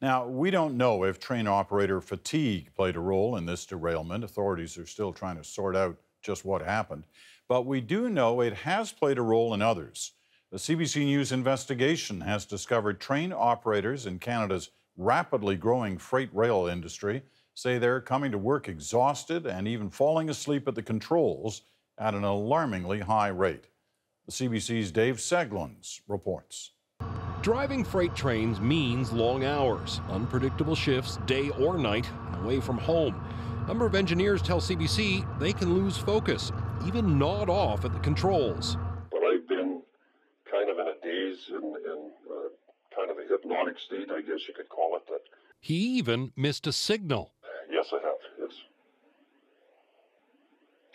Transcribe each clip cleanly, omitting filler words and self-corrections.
Now, we don't know if train operator fatigue played a role in this derailment. Authorities are still trying to sort out just what happened. But we do know it has played a role in others. The CBC News investigation has discovered train operators in Canada's rapidly growing freight rail industry say they're coming to work exhausted and even falling asleep at the controls at an alarmingly high rate. The CBC's Dave SEGLINS reports. Driving freight trains means long hours, unpredictable shifts, day or night, and away from home. A number of engineers tell CBC they can lose focus, even nod off at the controls. But I've been kind of in a daze, in kind of a hypnotic state, I guess you could call it. That. He even missed a signal. Yes, I have.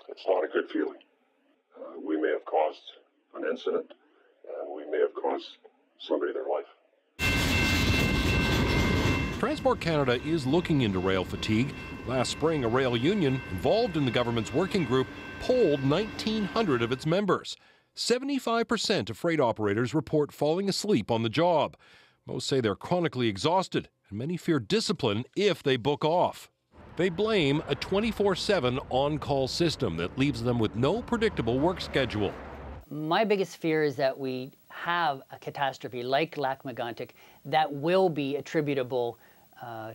It's not a good feeling. We may have caused an incident, and we may have caused somebody their life. Transport Canada is looking into rail fatigue. Last spring, a rail union involved in the government's working group polled 1,900 of its members. 75% of freight operators report falling asleep on the job. Most say they're chronically exhausted, and many fear discipline if they book off. They blame a 24/7 on-call system that leaves them with no predictable work schedule. My biggest fear is that we have a catastrophe like Lac-Mégantic that will be attributable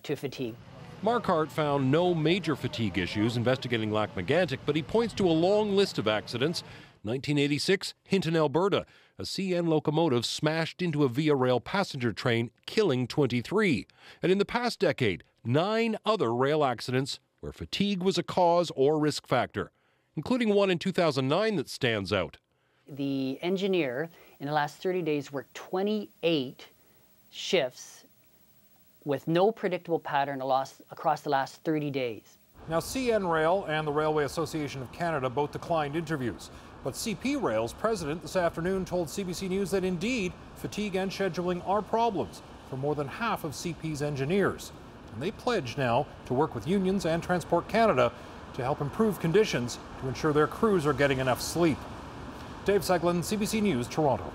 to fatigue. MARQUARDT found no major fatigue issues investigating Lac-Mégantic, but he points to a long list of accidents. 1986, Hinton, Alberta. A CN locomotive smashed into a Via Rail passenger train, killing 23. And in the past decade, 9 other rail accidents where fatigue was a cause or risk factor, including one in 2009 that stands out. The engineer in the last 30 days worked 28 shifts with no predictable pattern across the last 30 days. Now, CN Rail and the Railway Association of Canada both declined interviews. But CP Rail's president this afternoon told CBC News that indeed fatigue and scheduling are problems for more than half of CP's engineers. And they pledge now to work with unions and Transport Canada to help improve conditions to ensure their crews are getting enough sleep. Dave SEGLINS, CBC News, Toronto.